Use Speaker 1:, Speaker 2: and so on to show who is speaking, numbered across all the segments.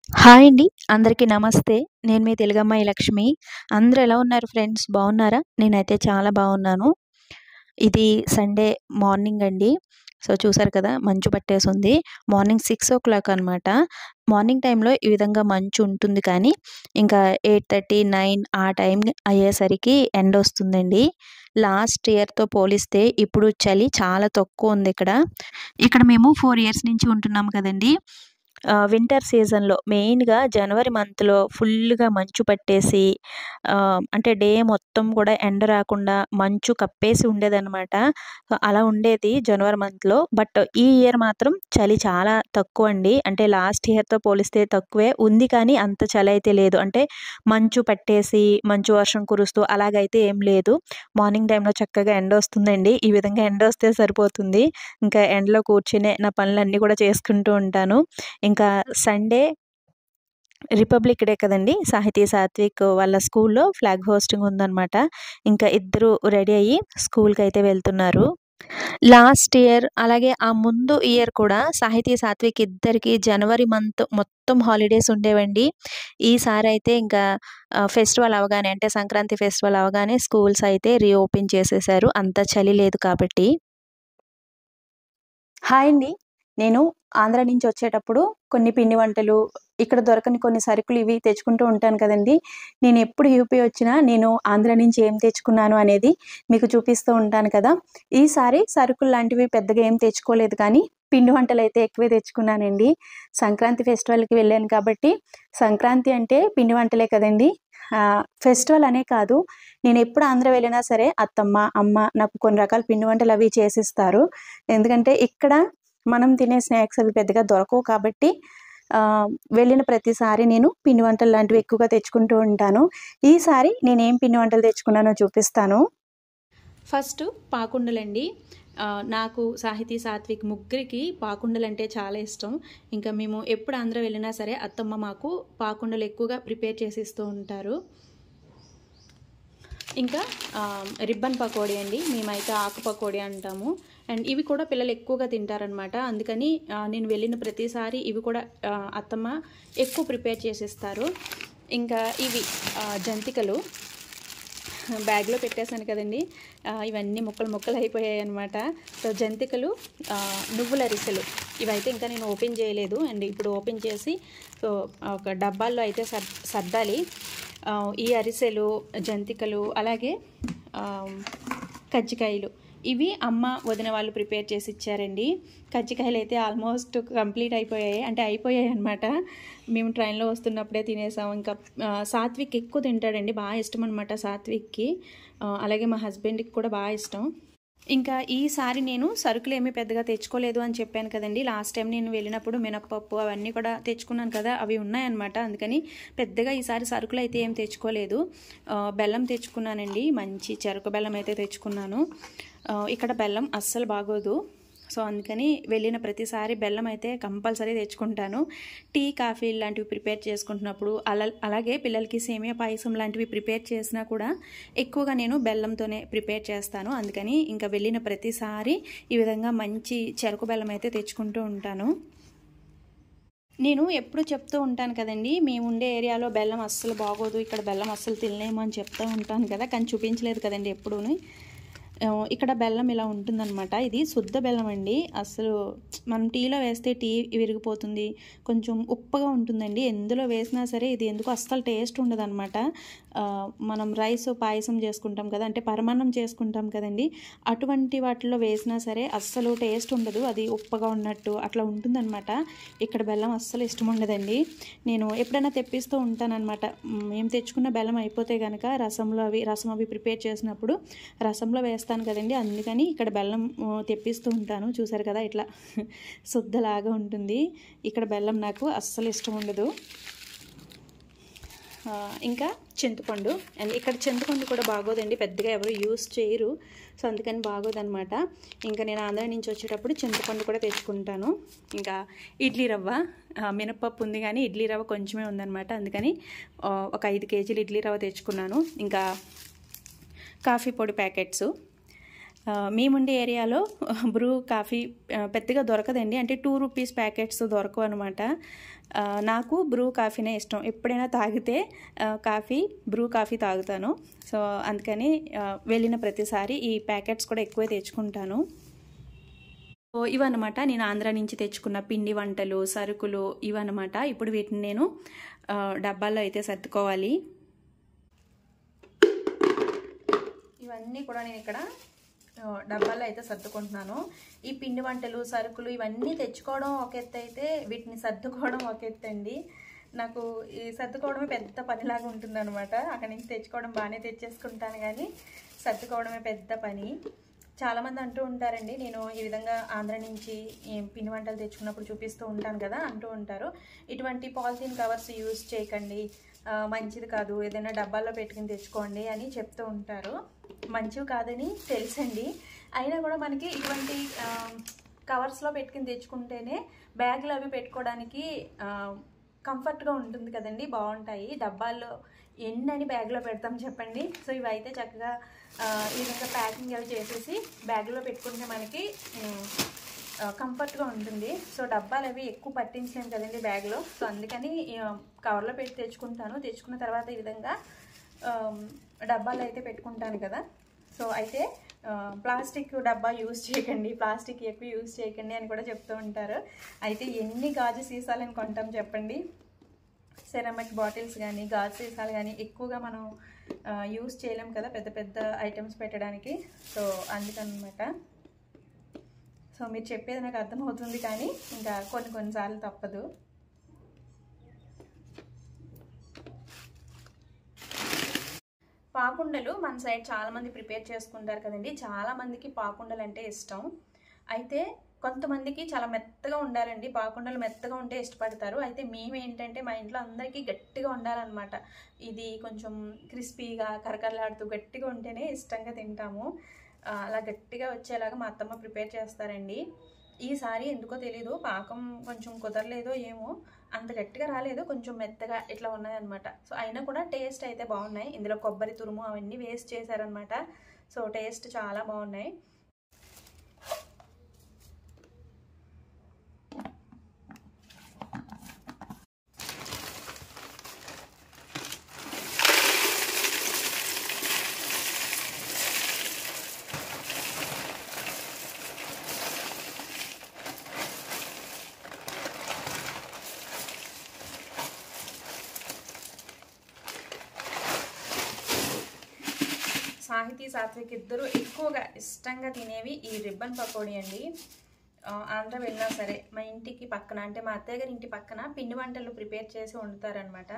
Speaker 1: Hi అండి. అందరికీ నమస్తే. నేను మీ తెలుగమ్మాయి లక్ష్మి. అందరూ ఎలా ఉన్నారు ఫ్రెండ్స్? బాగున్నారా? నేనైతే చాలా బాగున్నాను. ఇది సండే మార్నింగ్ అండి. సో, చూసారు కదా! మంచు పట్టేసుంది. మార్నింగ్ 6:00 అనమాట. మార్నింగ్ టైంలో ఈ విధంగా మంచు ఉంటుంది కానీ, ఇంకా 8:30, 9 ఆ టైం అయ్యేసరికి ఎండొస్తుందండి. లాస్ట్ ఇయర్‌తో పోలిస్తే ఇప్పుడు చలి చాలా తక్కువుందిక్కడ. ఇక్కడ మేము 4 ఇయర్స్ నుంచి ఉంటున్నాం కదండీ! వింటర్ సీజన్‌లో మెయిన్‌గా జనవరి మంత్‌లో ఫుల్లుగా మంచు పట్టేసి అంటే డే మొత్తం కూడా ఎండ రాకుండా మంచు కప్పేసి ఉండేదనమాట. సో, అలా ఉండేది జనవరి మంత్‌లో. బట్ ఈ ఇయర్ మాత్రం చలి చాలా తక్కువండి. అంటే లాస్ట్ ఇయర్‌తో పోలిస్తే తక్కువే. ఉంది కానీ అంత చలైతే లేదు. అంటే మంచు పట్టేసి, మంచు వర్షం కురుస్తూ అలాగైతే ఏం లేదు. మార్నింగ్ టైంలో చక్కగా ఎండొస్తుందండి. ఈ విధంగా ఎండొస్తే సరిపోతుంది. ఇంకా ఎండలో కూర్చునే నా పనులన్నీ కూడా చేసుకుంటూ ఉంటాను. ఇంకా సండే రిపబ్లిక్ డే కదండీ! సాహితీ, సాత్విక్ వాళ్ళ స్కూల్‌లో ఫ్లాగ్ హోస్టింగ్ ఉందనమాట. ఇంకా ఇద్దరు రెడీ అయ్యి స్కూల్‌కైతే వెళ్తున్నారు. లాస్ట్ ఇయర్ అలాగే ఆ ముందు ఇయర్ కూడా సాహితీ, సాత్విక్ ఇద్దరికీ జనవరి మంత్ మొత్తం హాలిడేస్ ఉండేవండి. ఈసారైతే ఇంకా ఫెస్టివల్ అవ్వగానే అంటే సంక్రాంతి ఫెస్టివల్ అవ్వగానే స్కూల్స్ అయితే రీఓపెన్ చేసేశారు. అంత చలి లేదు కాబట్టి. హాయ్ అండి. నేను ఆంధ్ర నుంచి వచ్చేటప్పుడు కొన్ని పిండి వంటలు, ఇక్కడ దొరకని కొన్ని సరుకులు ఇవి తెచ్చుకుంటూ ఉంటాను కదండీ! నేనెప్పుడు యూపీ వచ్చినా నేను ఆంధ్ర నుంచి ఏం తెచ్చుకున్నాను అనేది మీకు చూపిస్తూ ఉంటాను కదా! ఈసారి సరుకులు లాంటివి పెద్దగా ఏం తెచ్చుకోలేదు కానీ, పిండి వంటలైతే ఎక్కువే తెచ్చుకున్నానండి. సంక్రాంతి ఫెస్టివల్‌కి వెళ్ళాను కాబట్టి, సంక్రాంతి అంటే పిండి వంటలే కదండీ! ఫెస్టివల్ అనే కాదు, నేనెప్పుడు ఆంధ్ర వెళ్ళినా సరే అత్తమ్మ, అమ్మ నాకు కొన్ని రకాల పిండి వంటలవి చేసిస్తారు. ఎందుకంటే ఇక్కడ మనం తినే స్నాక్స్ అవి పెద్దగా దొరకవు కాబట్టి వెళ్ళిన ప్రతిసారి నేను పిండి వంటలు లాంటివి ఎక్కువగా తెచ్చుకుంటూ ఉంటాను. ఈసారి నేనేం పిండి వంటలు తెచ్చుకున్నానో చూపిస్తాను. ఫస్ట్ పాకుండలండి. నాకు సాహితీ, సాత్విక్ ముగ్గురికి పాకుండలంటే చాలా ఇష్టం. ఇంకా మేము ఎప్పుడు ఆంధ్ర వెళ్ళినా సరే అత్తమ్మ మాకు పాకుండలు ఎక్కువగా ప్రిపేర్ చేసి ఇస్తూ ఉంటారు. ఇంకా రిబ్బన్ పకోడీ అండి. మేమైతే ఆకు పకోడీ అంటాము. అండ్ ఇవి కూడా పిల్లలు ఎక్కువగా తింటారనమాట. అందుకని నేను వెళ్ళిన ప్రతిసారి ఇవి కూడా అత్తమ్మ ఎక్కువ ప్రిపేర్ చేసిస్తారు. ఇంకా ఇవి జంతికలు బ్యాగ్‌లో పెట్టేశాను కదండీ! ఇవన్నీ ముక్కలు ముక్కలు అయిపోయాయి అనమాట. సో, జంతికలు, నువ్వుల అరిసెలు ఇవైతే ఇంకా నేను ఓపెన్ చేయలేదు. అండ్ ఇప్పుడు ఓపెన్ చేసి సో, ఒక డబ్బాల్లో అయితే సర్దాలి. ఈ అరిసెలు, జంతికలు అలాగే కజ్జికాయలు ఇవి అమ్మ, వదిన వాళ్ళు ప్రిపేర్ చేసి ఇచ్చారండి. కజ్జికాయలు అయితే ఆల్మోస్ట్ కంప్లీట్ అయిపోయాయి. అంటే అయిపోయాయి అనమాట. మేము ట్రైన్‌లో వస్తున్నప్పుడే తినేసాం. ఇంకా సాత్విక్ ఎక్కువ తింటాడండి. బాగా ఇష్టం అనమాట సాత్విక్‌కి. అలాగే మా హస్బెండ్‌కి కూడా బాగా ఇష్టం. ఇంకా ఈసారి నేను సరుకులేమీ పెద్దగా తెచ్చుకోలేదు అని చెప్పాను కదండీ! లాస్ట్ టైం నేను వెళ్ళినప్పుడు మినపప్పు అవన్నీ కూడా తెచ్చుకున్నాను కదా! అవి ఉన్నాయన్నమాట. అందుకని పెద్దగా ఈసారి సరుకులైతే ఏం తెచ్చుకోలేదు. బెల్లం తెచ్చుకున్నానండి. మంచి చెరకు బెల్లం అయితే తెచ్చుకున్నాను. ఇక్కడ బెల్లం అస్సలు బాగోదు. సో, అందుకని వెళ్ళిన ప్రతిసారి బెల్లం అయితే కంపల్సరీ తెచ్చుకుంటాను. టీ, కాఫీ లాంటివి ప్రిపేర్ చేసుకుంటున్నప్పుడు అలాగే పిల్లలకి సేమియా పాయసం లాంటివి ప్రిపేర్ చేసినా కూడా ఎక్కువగా నేను బెల్లంతోనే ప్రిపేర్ చేస్తాను. అందుకని ఇంకా వెళ్ళిన ప్రతిసారి ఈ విధంగా మంచి చెరకు బెల్లం అయితే తెచ్చుకుంటూ ఉంటాను. నేను ఎప్పుడు చెప్తూ ఉంటాను కదండీ! మేముండే ఏరియాలో బెల్లం అస్సలు బాగోదు. ఇక్కడ బెల్లం అస్సలు తినలేము అని చెప్తూ ఉంటాను కదా! కానీ చూపించలేదు కదండీ ఎప్పుడూని. ఇక్కడ బెల్లం ఇలా ఉంటుందన్నమాట. ఇది శుద్ధ బెల్లం అండి. అసలు మనం టీలో వేస్తే టీ విరిగిపోతుంది. కొంచెం ఉప్పగా ఉంటుందండి. ఎందులో వేసినా సరే ఇది ఎందుకో అస్సలు టేస్ట్ ఉండదన్నమాట. మనం రైస్ పాయసం చేసుకుంటాం కదా! అంటే పరమాన్నం చేసుకుంటాం కదండీ! అటువంటి వాటిలో వేసినా సరే అస్సలు టేస్ట్ ఉండదు. అది ఉప్పగా ఉన్నట్టు అట్లా ఉంటుందన్నమాట. ఇక్కడ బెల్లం అస్సలు ఇష్టం ఉండదండి. నేను ఎప్పుడైనా తెప్పిస్తూ ఉంటానన్నమాట. మేము తెచ్చుకున్న బెల్లం అయిపోతే గనక రసం అవి ప్రిపేర్ చేసినప్పుడు రసంలో వేస్తాను కదండి. అందుకని ఇక్కడ బెల్లం తెప్పిస్తూ ఉంటాను. చూసారు కదా ఇట్లా శుద్ధలాగా ఉంటుంది. ఇక్కడ బెల్లం నాకు అస్సలు ఇష్టం ఉండదు. ఇంకా చింతపండు. అండ్ ఇక్కడ చింతపండు కూడా బాగోదండి. పెద్దగా ఎవరు యూస్ చేయరు. సో, అందుకని బాగోదన్నమాట. ఇంకా నేను ఆంధ్ర నుంచి వచ్చేటప్పుడు చింతపండు కూడా తెచ్చుకుంటాను. ఇంకా ఇడ్లీ రవ్వ, మినపప్పు ఉంది కానీ ఇడ్లీ రవ్వ కొంచెమే ఉందన్నమాట. అందుకని ఒక 5 కేజీలు ఇడ్లీ రవ్వ తెచ్చుకున్నాను. ఇంకా కాఫీ పొడి ప్యాకెట్స్. మేముండే ఏరియాలో బ్రూ కాఫీ పెద్దగా దొరకదండి. అంటే 2 రూపీస్ ప్యాకెట్స్ దొరకవు అనమాట. నాకు బ్రూ కాఫీనే ఇష్టం. ఎప్పుడైనా తాగితే బ్రూ కాఫీ తాగుతాను. సో అందుకని వెళ్ళిన ప్రతిసారి ఈ ప్యాకెట్స్ కూడా ఎక్కువే తెచ్చుకుంటాను. సో ఇవన్నమాట నేను ఆంధ్ర నుంచి తెచ్చుకున్న పిండి వంటలు, సరుకులు ఇవన్నమాట. ఇప్పుడు వీటిని నేను డబ్బాల్లో అయితే సర్దుకోవాలి. ఇవన్నీ కూడా నేను ఇక్కడ డబ్బాల్లో అయితే సర్దుకుంటున్నాను. ఈ పిండి వంటలు, సరుకులు ఇవన్నీ తెచ్చుకోవడం ఒక ఎత్తు అయితే వీటిని సర్దుకోవడం ఒక ఎత్తు అండి. నాకు ఈ సర్దుకోవడమే పెద్ద పనిలాగా ఉంటుంది అనమాట. అక్కడి నుంచి తెచ్చుకోవడం బాగానే తెచ్చేసుకుంటాను, కానీ సర్దుకోవడమే పెద్ద పని. చాలామంది అంటూ ఉంటారండి, నేను ఈ విధంగా ఆంధ్ర నుంచి పిండి వంటలు తెచ్చుకున్నప్పుడు చూపిస్తూ ఉంటాను కదా, అంటూ ఉంటారు ఇటువంటి పాలిథిన్ కవర్స్ యూజ్ చేయకండి, మంచిది కాదు, ఏదైనా డబ్బాల్లో పెట్టుకుని తెచ్చుకోండి అని చెప్తూ ఉంటారు. మంచివి కాదని తెలుసండి, అయినా కూడా మనకి ఇటువంటి కవర్స్లో పెట్టుకుని తెచ్చుకుంటేనే బ్యాగులు అవి పెట్టుకోవడానికి కంఫర్ట్గా ఉంటుంది కదండి, బాగుంటాయి. డబ్బాల్లో ఎన్నని బ్యాగ్లో పెడతాం చెప్పండి. సో ఇవైతే చక్కగా ఈ విధంగా ప్యాకింగ్ అవి చేసేసి బ్యాగ్లో పెట్టుకుంటే మనకి కంఫర్ట్గా ఉంటుంది. సో డబ్బాలు అవి ఎక్కువ పట్టించలేము కదండి బ్యాగ్లో. సో అందుకని కవర్లో పెట్టి తెచ్చుకుంటాను. తెచ్చుకున్న తర్వాత ఈ విధంగా డబ్బాలు అయితే పెట్టుకుంటాను కదా. సో అయితే ప్లాస్టిక్ డబ్బా యూజ్ చేయకండి, ప్లాస్టిక్ ఎక్కువ యూజ్ చేయకండి అని కూడా చెప్తూ ఉంటారు. అయితే ఎన్ని గాజు సీసాలని కొంటాం చెప్పండి. సెరామిక్ బాటిల్స్ కానీ గాజు సీసాలు కానీ ఎక్కువగా మనం యూజ్ చేయలేం కదా పెద్ద పెద్ద ఐటమ్స్ పెట్టడానికి. సో అందుకనమాట. సో మీరు చెప్పేది నాకు అర్థమవుతుంది, కానీ ఇంకా కొన్నిసార్లు తప్పదు. పాకుండలు మన సైడ్ చాలామంది ప్రిపేర్ చేసుకుంటారు కదండి. చాలామందికి పాకుండలు అంటే ఇష్టం. అయితే కొంతమందికి చాలా మెత్తగా ఉండాలండి, పాకుండలు మెత్తగా ఉంటే ఇష్టపడతారు. అయితే మేము ఏంటంటే మా ఇంట్లో అందరికీ గట్టిగా ఉండాలన్నమాట. ఇది కొంచెం క్రిస్పీగా కరకరలాడుతూ గట్టిగా ఉంటేనే ఇష్టంగా తింటాము. అలా గట్టిగా వచ్చేలాగా మా అత్తమ్మ ప్రిపేర్ చేస్తారండి. ఈసారి ఎందుకో తెలీదు, పాకం కొంచెం కుదరలేదో ఏమో, అంత గట్టిగా రాలేదు, కొంచెం మెత్తగా ఇట్లా ఉన్నాయన్నమాట. సో అయినా కూడా టేస్ట్ అయితే బాగున్నాయి. ఇందులో కొబ్బరి తురుము అవన్నీ వేస్ట్ చేశారనమాట. సో టేస్ట్ చాలా బాగున్నాయి. సాహితీ, సాత్విక్ ఇద్దరు ఎక్కువగా ఇష్టంగా తినేవి ఈ రిబ్బన్ పకోడీ అండి. ఆంధ్ర వెళ్ళినా సరే మా ఇంటికి పక్కన, అంటే మా అత్తయ్య గారి ఇంటి పక్కన పిండి వంటలు ప్రిపేర్ చేసి వండుతారనమాట.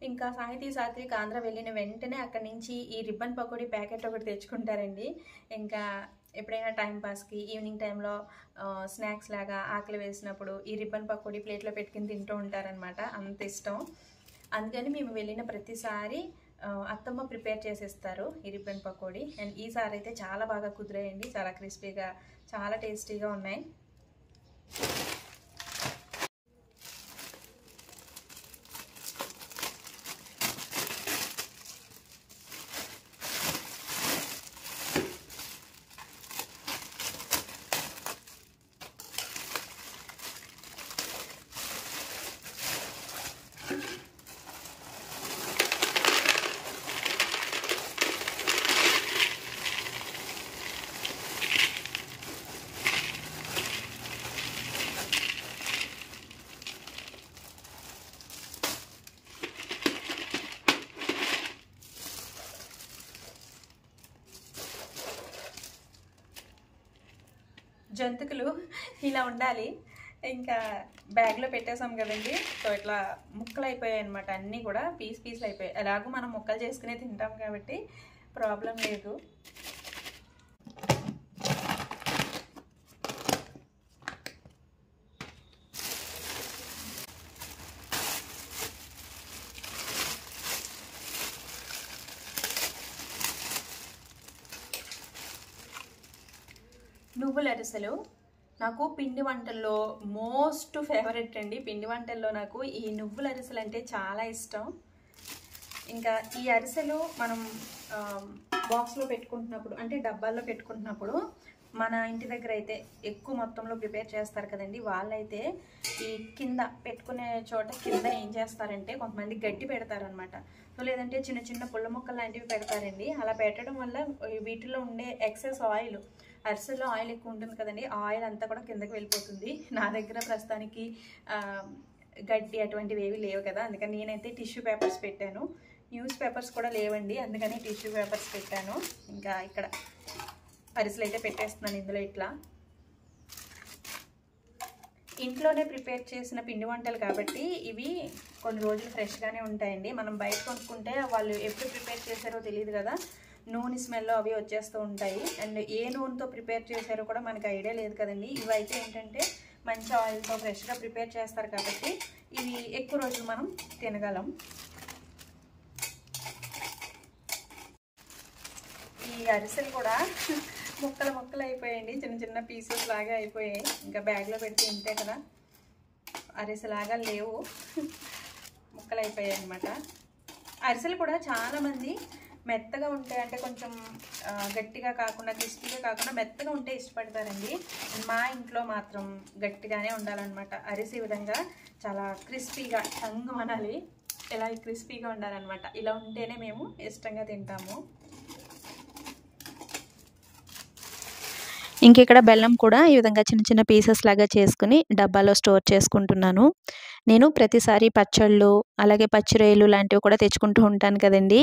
Speaker 1: ఇంకా సాహితీ, సాత్విక్ ఆంధ్ర వెళ్ళిన వెంటనే అక్కడి నుంచి ఈ రిబ్బన్ పకోడీ ప్యాకెట్ ఒకటి తెచ్చుకుంటారండి. ఇంకా ఎప్పుడైనా టైంపాస్కి ఈవినింగ్ టైంలో స్నాక్స్ లాగా ఆకలి వేసినప్పుడు ఈ రిబ్బన్ పకోడీ ప్లేట్లో పెట్టుకుని తింటూ ఉంటారనమాట. అంత ఇష్టం. అందుకని మేము వెళ్ళిన ప్రతిసారి అత్తమ్మ ప్రిపేర్ చేసేస్తారు ఈ రిబ్బన్ పకోడీ. అండ్ ఈసారి అయితే చాలా బాగా కుదిరాయండి, చాలా క్రిస్పీగా చాలా టేస్టీగా ఉన్నాయి. జంతికలు ఇలా ఉండాలి. ఇంకా బ్యాగ్లో పెట్టేసాం కదండి. సో ఇట్లా ముక్కలు అయిపోయాయి అనమాట, అన్నీ కూడా పీసులు అయిపోయాయి. ఎలాగో మనం ముక్కలు చేసుకునే తింటాం కాబట్టి ప్రాబ్లం లేదు. నువ్వుల అరిసెలు నాకు పిండి వంటల్లో మోస్ట్ ఫేవరెట్ అండి. పిండి వంటల్లో నాకు ఈ నువ్వుల అరిసెలు అంటే చాలా ఇష్టం. ఇంకా ఈ అరిసెలు మనం బాక్స్లో పెట్టుకుంటున్నప్పుడు, అంటే డబ్బాల్లో పెట్టుకుంటున్నప్పుడు మన ఇంటి దగ్గర అయితే ఎక్కువ మొత్తంలో ప్రిపేర్ చేస్తారు కదండి, వాళ్ళైతే ఈ కింద పెట్టుకునే చోట కింద ఏం చేస్తారంటే కొంతమంది గడ్డి పెడతారనమాట. సో లేదంటే చిన్న చిన్న పుల్ల మొక్కలు లాంటివి పెడతారండి. అలా పెట్టడం వల్ల వీటిలో ఉండే ఎక్సెస్ ఆయిల్, అరిసెల్లో ఆయిల్ ఎక్కువ ఉంటుంది కదండి, ఆయిల్ అంతా కూడా కిందకి వెళ్ళిపోతుంది. నా దగ్గర ప్రస్తుతానికి గడ్డి అటువంటివి ఏవి లేవు కదా, అందుకని నేనైతే టిష్యూ పేపర్స్ పెట్టాను. న్యూస్ పేపర్స్ కూడా లేవండి, అందుకని టిష్యూ పేపర్స్ పెట్టాను. ఇంకా ఇక్కడ అరిసెలు అయితే పెట్టేస్తున్నాను ఇందులో. ఇట్లా ఇంట్లోనే ప్రిపేర్ చేసిన పిండి వంటలు కాబట్టి ఇవి కొన్ని రోజులు ఫ్రెష్గానే ఉంటాయండి. మనం బయట కొనుక్కుంటే వాళ్ళు ఎప్పుడు ప్రిపేర్ చేశారో తెలియదు కదా, నూనె స్మెల్ అవి వచ్చేస్తూ ఉంటాయి. అండ్ ఏ నూనెతో ప్రిపేర్ చేశారో కూడా మనకి ఐడియా లేదు కదండి. ఇవైతే ఏంటంటే మంచి ఆయిల్తో ఫ్రెష్గా ప్రిపేర్ చేస్తారు కాబట్టి ఇవి ఎక్కువ రోజులు మనం తినగలం. ఈ అరిసెలు కూడా ముక్కలు ముక్కలు అయిపోయాయండి, చిన్న చిన్న పీసెస్ లాగా అయిపోయాయి. ఇంకా బ్యాగ్లో పెడితే ఇంతే కదా, అరిసెలాగా లేవు, ముక్కలు అయిపోయాయి అనమాట. అరిసెలు కూడా చాలామంది మెత్తగా ఉంటాయి, అంటే కొంచెం గట్టిగా కాకుండా క్రిస్పీగా కాకుండా మెత్తగా ఉంటే ఇష్టపడతారండి. మా ఇంట్లో మాత్రం గట్టిగానే ఉండాలన్నమాట. అరిసె ఈ విధంగా చాలా క్రిస్పీగా టంగు అనాలి, ఇలా క్రిస్పీగా ఉండాలన్నమాట. ఇలా ఉంటేనే మేము ఇష్టంగా తింటాము. ఇంక ఇక్కడ బెల్లం కూడా ఈ విధంగా చిన్న చిన్న పీసెస్ లాగా చేసుకుని డబ్బాలో స్టోర్ చేసుకుంటున్నాను. నేను ప్రతిసారి పచ్చళ్ళు అలాగే పచ్చిరొయ్యలు లాంటివి కూడా తెచ్చుకుంటూ ఉంటాను కదండి.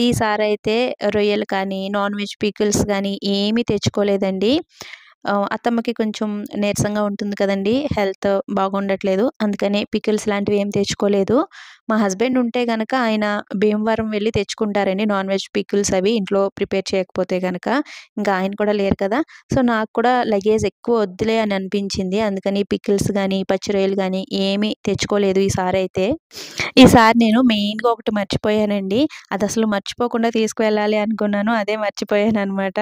Speaker 1: ఈసారి అయితే రొయ్యలు కానీ నాన్ వెజ్ పికిల్స్ కానీ ఏమీ తెచ్చుకోలేదండి. అత్తమ్మకి కొంచెం నీరసంగా ఉంటుంది కదండి, హెల్త్ బాగుండట్లేదు, అందుకని పికిల్స్ లాంటివి ఏం తెచ్చుకోలేదు. మా హస్బెండ్ ఉంటే కనుక ఆయన భీమవరం వెళ్ళి తెచ్చుకుంటారండి నాన్ వెజ్ పికిల్స్ అవి ఇంట్లో ప్రిపేర్ చేయకపోతే కనుక. ఇంకా ఆయన కూడా లేరు కదా, సో నాకు కూడా లగేజ్ ఎక్కువ వద్దులే అని అనిపించింది. అందుకని పికిల్స్ కానీ పచ్చిరొయ్యలు కానీ ఏమీ తెచ్చుకోలేదు ఈసారి అయితే. ఈసారి నేను మెయిన్గా ఒకటి మర్చిపోయానండి, అది అసలు మర్చిపోకుండా తీసుకువెళ్ళాలి అనుకున్నాను, అదే మర్చిపోయాను అనమాట.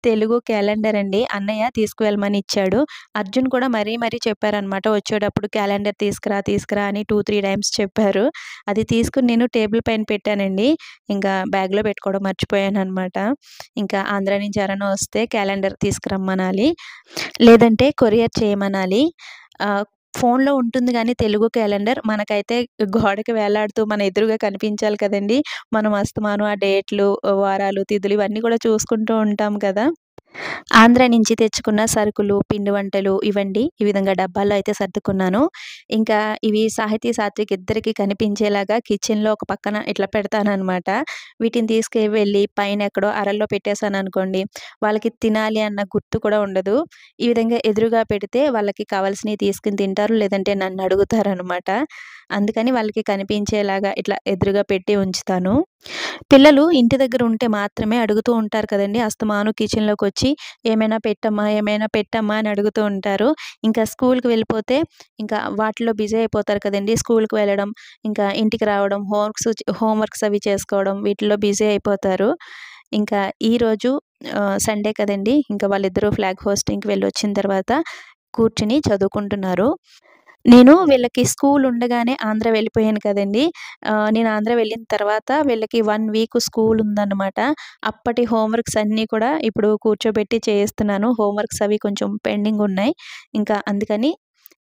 Speaker 1: తెలుగు క్యాలెండర్ అండి, అన్నయ్య తీసుకువెళ్ళమని ఇచ్చాడు. అర్జున్ కూడా మరీ చెప్పారనమాట, వచ్చేటప్పుడు క్యాలెండర్ తీసుకురా అని 2-3 టైమ్స్ చెప్పారు. అది తీసుకుని నేను టేబుల్ పైన పెట్టానండి, ఇంకా బ్యాగ్లో పెట్టుకోవడం మర్చిపోయాను అనమాట. ఇంకా ఆంధ్ర నుంచి ఎవరైనా వస్తే క్యాలెండర్ తీసుకురమ్మనాలి, లేదంటే కొరియర్ చేయమనాలి. ఫోన్లో ఉంటుంది కానీ తెలుగు క్యాలెండర్ మనకైతే గోడకి వేలాడుతూ మన ఎదురుగా కనిపించాలి కదండి. మనం అస్తమానం ఆ డేట్లు, వారాలు, తిథులు ఇవన్నీ కూడా చూసుకుంటూ ఉంటాం కదా. ఆంధ్ర నుంచి తెచ్చుకున్న సరుకులు, పిండి వంటలు ఇవండి ఈ విధంగా డబ్బాల్లో అయితే సర్దుకున్నాను. ఇంకా ఇవి సాహితీ, సాత్విక్ ఇద్దరికి కనిపించేలాగా కిచెన్లో ఒక పక్కన ఇట్లా పెడతానన్నమాట. వీటిని తీసుకువెళ్ళి పైన ఎక్కడో అరల్లో పెట్టేశాననుకోండి, వాళ్ళకి తినాలి అన్న గుర్తు కూడా ఉండదు. ఈ విధంగా ఎదురుగా పెడితే వాళ్ళకి కావాల్సినవి తీసుకుని తింటారు, లేదంటే నన్ను అడుగుతారనమాట. అందుకని వాళ్ళకి కనిపించేలాగా ఇట్లా ఎదురుగా పెట్టి ఉంచుతాను. పిల్లలు ఇంటి దగ్గర ఉంటే మాత్రమే అడుగుతూ ఉంటారు కదండి, అస్తమాను కిచెన్లోకి వచ్చి ఏమైనా పెట్టమ్మా అని అడుగుతూ ఉంటారు. ఇంకా స్కూల్కి వెళ్ళిపోతే ఇంకా వాటిలో బిజీ అయిపోతారు కదండి. స్కూల్కి వెళ్ళడం, ఇంకా ఇంటికి రావడం, హోంవర్క్స్ అవి చేసుకోవడం, వీటిలో బిజీ అయిపోతారు. ఇంకా ఈరోజు సండే కదండి, ఇంకా వాళ్ళిద్దరూ ఫ్లాగ్ హోస్టింగ్కి వెళ్ళి వచ్చిన తర్వాత కూర్చుని చదువుకుంటున్నారు. నేను వీళ్ళకి స్కూల్ ఉండగానే ఆంధ్ర వెళ్ళిపోయాను కదండి. నేను ఆంధ్ర వెళ్ళిన తర్వాత వీళ్ళకి 1 వీక్ స్కూల్ ఉందన్నమాట. అప్పటి హోంవర్క్స్ అన్నీ కూడా ఇప్పుడు కూర్చోబెట్టి చేయిస్తున్నాను. హోంవర్క్స్ అవి కొంచెం పెండింగ్ ఉన్నాయి. ఇంకా అందుకని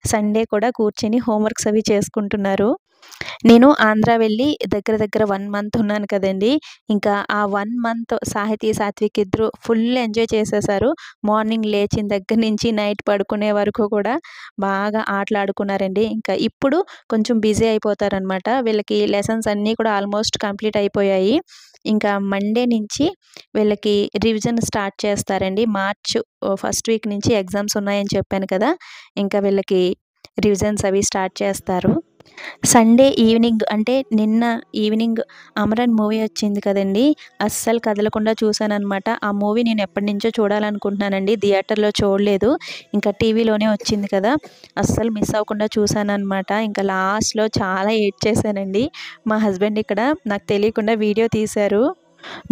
Speaker 1: సండే కూడా కూర్చొని హోంవర్క్స్ అవి చేసుకుంటున్నారు. నేను ఆంధ్ర వెళ్ళి దగ్గర 1 మంత్ ఉన్నాను కదండి. ఇంకా ఆ 1 మంత్ సాహితీ, సాత్విక్ ఇద్దరు ఫుల్ ఎంజాయ్ చేసేసారు. మార్నింగ్ లేచిన దగ్గర నుంచి నైట్ పడుకునే వరకు కూడా బాగా ఆటలాడుకున్నారండి. ఇంకా ఇప్పుడు కొంచెం బిజీ అయిపోతారనమాట. వీళ్ళకి లెసన్స్ అన్నీ కూడా ఆల్మోస్ట్ కంప్లీట్ అయిపోయాయి. ఇంకా మండే నుంచి వీళ్ళకి రివిజన్ స్టార్ట్ చేస్తారండి. మార్చ్ ఫస్ట్ వీక్ నుంచి ఎగ్జామ్స్ ఉన్నాయని చెప్పాను కదా, ఇంకా వీళ్ళకి రివిజన్స్ అవి స్టార్ట్ చేస్తారు. సండే ఈవినింగ్ అంటే నిన్న ఈవినింగ్ అమరన్ మూవీ వచ్చింది కదండి, అస్సలు కదలకుండా చూశానన్నమాట. ఆ మూవీ నేను ఎప్పటి నుంచో చూడాలనుకుంటున్నానండి, థియేటర్లో చూడలేదు. ఇంకా టీవీలోనే వచ్చింది కదా, అస్సలు మిస్ అవ్వకుండా చూశానన్నమాట. ఇంకా లాస్ట్లో చాలా ఏడ్చేశానండి. మా హస్బెండ్ ఇక్కడ నాకు తెలియకుండా వీడియో తీశారు.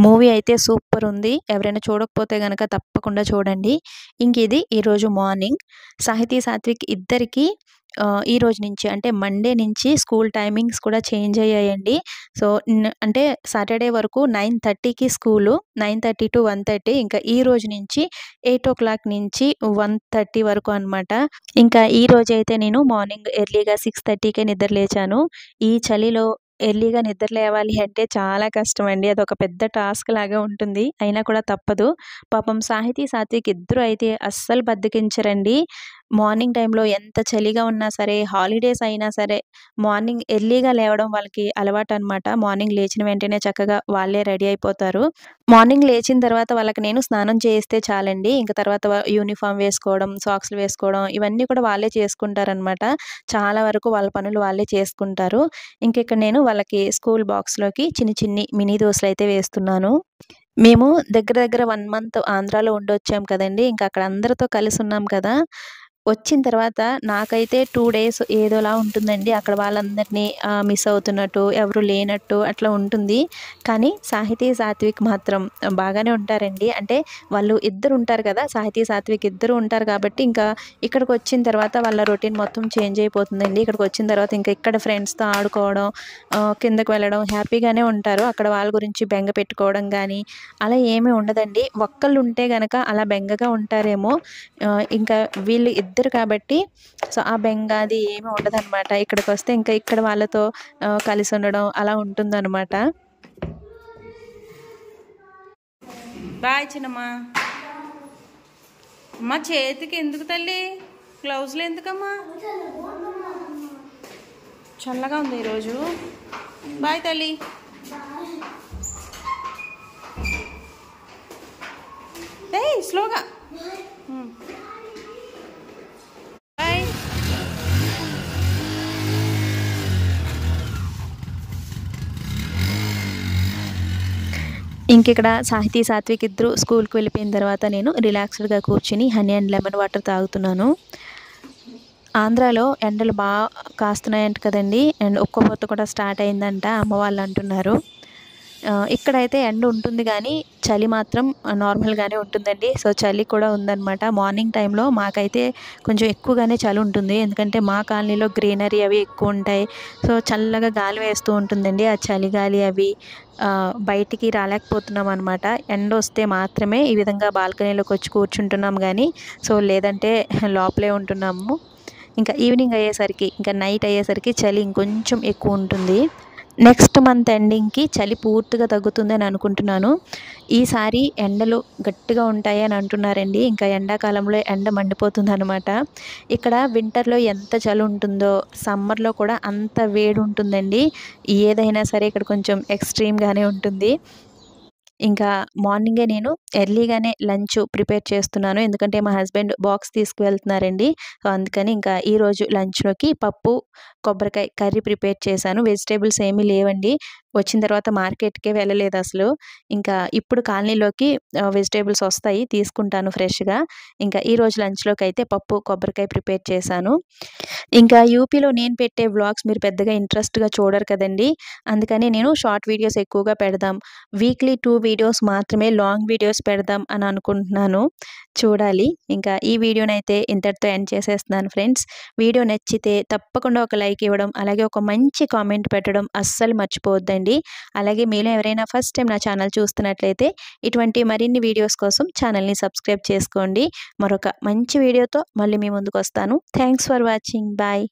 Speaker 1: మూవీ అయితే సూపర్ ఉంది, ఎవరైనా చూడకపోతే కనుక తప్పకుండా చూడండి. ఇంక ఇది ఈరోజు మార్నింగ్. సాహితీ, సాత్విక్ ఇద్దరికి ఈ రోజు నుంచి అంటే మండే నుంచి స్కూల్ టైమింగ్స్ కూడా చేంజ్ అయ్యాయండి. సో, అంటే సాటర్డే వరకు 9:30కి స్కూలు. 9:30-1:30. ఇంకా ఈ రోజు నుంచి 8:00 నుంచి 1:30 వరకు అనమాట. ఇంకా ఈ రోజైతే నేను మార్నింగ్ ఎర్లీగా 6:30కే నిద్ర లేచాను. ఈ చలిలో ఎర్లీగా నిద్ర లేవాలి అంటే చాలా కష్టమండి. అదొక పెద్ద టాస్క్ లాగా ఉంటుంది. అయినా కూడా తప్పదు. పాపం సాహితీ, సాత్విక్ ఇద్దరు అయితే అస్సలు బద్ధకించరండి. మార్నింగ్ టైంలో ఎంత చలిగా ఉన్నా సరే, హాలిడేస్ అయినా సరే, మార్నింగ్ ఎర్లీగా లేవడం వాళ్ళకి అలవాటనమాట. మార్నింగ్ లేచిన వెంటనే చక్కగా వాళ్ళే రెడీ అయిపోతారు. మార్నింగ్ లేచిన తర్వాత వాళ్ళకి నేను స్నానం చేయిస్తే చాలండి. ఇంక తర్వాత యూనిఫార్మ్ వేసుకోవడం, సాక్స్‌లు వేసుకోవడం ఇవన్నీ కూడా వాళ్ళే చేసుకుంటారనమాట. చాలా వరకు వాళ్ళ పనులు వాళ్ళే చేసుకుంటారు. ఇంకిక్కడ నేను వాళ్ళకి స్కూల్ బాక్స్‌లోకి చిన్ని మినీ దోసలైతే వేస్తున్నాను. మేము దగ్గర దగ్గర 1 మంత్ ఆంధ్రాలో ఉండొచ్చాం కదండీ! ఇంక అక్కడ అందరితో కలిసున్నాం కదా! వచ్చిన తర్వాత నాకైతే 2 డేస్ ఏదోలా ఉంటుందండి. అక్కడ వాళ్ళందరినీ మిస్ అవుతున్నట్టు, ఎవరు లేనట్టు అట్లా ఉంటుంది. కానీ సాహితీ, సాత్విక్ మాత్రం బాగానే ఉంటారండి. అంటే వాళ్ళు ఇద్దరు ఉంటారు కదా! సాహితీ, సాత్విక్ ఇద్దరు ఉంటారు కాబట్టి ఇంకా ఇక్కడికొచ్చిన తర్వాత వాళ్ళ రొటీన్ మొత్తం చేంజ్ అయిపోతుందండి. ఇక్కడికొచ్చిన తర్వాత ఇంకా ఇక్కడ ఫ్రెండ్స్‌తో ఆడుకోవడం, కిందకి వెళ్ళడం హ్యాపీగానే ఉంటారు. అక్కడ వాళ్ళ గురించి బెంగ పెట్టుకోవడం గానీ, అలా ఏమీ ఉండదండి. ఒక్కళ్ళుంటే గనక అలా బెంగగా ఉంటారేమో. ఇంకా వీళ్ళు ఇద్దరు కాబట్టి సో, ఆ బెంగ అది ఏమి ఉండదనమాట. ఇక్కడికొస్తే ఇంకా ఇక్కడ వాళ్ళతో కలిసి ఉండడం అలా ఉంటుందనమాట. బాయ్ చిన్నమ్మా. అమ్మ చేతికి ఎందుకు తల్లి గ్లౌజులు ఎందుకమ్మా? చల్లగా ఉంది ఈరోజు. బాయ్ తల్లి. ఏయ్ స్లోగా. బాయ్. ఇంకిక్కడ సాహితీ, సాత్విక్ ఇద్దరు స్కూల్‌కి వెళ్ళిపోయిన తర్వాత నేను రిలాక్స్‌డ్‌గా కూర్చొని హనీ అండ్ లెమన్ వాటర్ తాగుతున్నాను. ఆంధ్రాలో ఎండలు కాస్తున్నాయంట కదండీ! అండ్ ఉక్కపోత కూడా స్టార్ట్ అయిందంట అమ్మ వాళ్ళు అంటున్నారు. ఇక్కడైతే ఎండ ఉంటుంది గానీ, చలి మాత్రం నార్మల్‌గానే ఉంటుందండి. సో, చలి కూడా ఉందనమాట. మార్నింగ్ టైంలో మాకైతే కొంచెం ఎక్కువగానే చలి ఉంటుంది. ఎందుకంటే మా కాలనీలో గ్రీనరీ అవి ఎక్కువుంటాయి. సో, చల్లగా గాలి వేస్తూ ఉంటుందండి. ఆ చలి గాలి అవి బయటికి రాలేకపోతున్నామనమాట. ఎండొస్తే మాత్రమే ఈ విధంగా బాల్కనీలోకొచ్చి కూర్చుంటున్నాం గానీ, సో, లేదంటే లోపలే ఉంటున్నాము. ఇంకా ఈవినింగ్ అయ్యేసరికి, ఇంకా నైట్ అయ్యేసరికి చలి ఇంకొంచెం ఎక్కువుంటుంది. నెక్స్ట్ మంత్ ఎండింగ్‌కి చలి పూర్తిగా తగ్గుతుందని అనుకుంటున్నాను. ఈసారి ఎండలు గట్టిగా ఉంటాయి అని అంటున్నారండి. ఇంకా ఎండాకాలంలో ఎండ మండిపోతుందనమాట. ఇక్కడ వింటర్‌లో ఎంత చలి ఉంటుందో, సమ్మర్‌లో కూడా అంత వేడి ఉంటుందండి. ఏదైనా సరే ఇక్కడ కొంచెం ఎక్స్‌ట్రీమ్‌గానే ఉంటుంది. ఇంకా మార్నింగే నేను ఎర్లీగానే లంచ్ ప్రిపేర్ చేస్తున్నాను. ఎందుకంటే మా హస్బెండ్ బాక్స్ తీసుకువెళ్తున్నారండి. సో, అందుకని ఇంకా ఈరోజు లంచ్‌లోకి పప్పు, కొబ్బరికాయ కర్రీ ప్రిపేర్ చేశాను. వెజిటబుల్స్ ఏమీ లేవండి. వచ్చిన తర్వాత మార్కెట్‌కే వెళ్ళలేదసలు. ఇంకా ఇప్పుడు కాలనీలోకి వెజిటబుల్స్ వస్తాయి. తీసుకుంటాను ఫ్రెష్‌గా. ఇంకా ఈరోజు లంచ్‌లోకైతే పప్పు, కొబ్బరికాయ ప్రిపేర్ చేశాను. ఇంకా యూపీలో నేను పెట్టే వ్లాగ్స్ మీరు పెద్దగా ఇంట్రెస్ట్‌గా చూడరు కదండీ! అందుకని నేను షార్ట్ వీడియోస్ ఎక్కువగా పెడదాం. వీక్లీ 2 వీడియోస్ మాత్రమే లాంగ్ వీడియోస్ పెడదాం అని అనుకుంటున్నాను. చూడాలి. ఇంకా ఈ వీడియోనైతే ఇంతటితో ఎండ్ చేసేస్తున్నాను ఫ్రెండ్స్. వీడియో నచ్చితే తప్పకుండా ఒక లైక్ ఇవ్వడం, అలాగే ఒక మంచి కామెంట్ పెట్టడం అస్సలు మర్చిపోవద్దండి. అలాగే మీలో ఎవరైనా ఫస్ట్ టైం నా ఛానల్ చూస్తున్నట్లయితే ఇటువంటి మరిన్ని వీడియోస్ కోసం ఛానల్‌ని సబ్స్క్రైబ్ చేసుకోండి. మరొక మంచి వీడియోతో మళ్ళీ మీ ముందుకొస్తాను. Thanks for watching. బాయ్.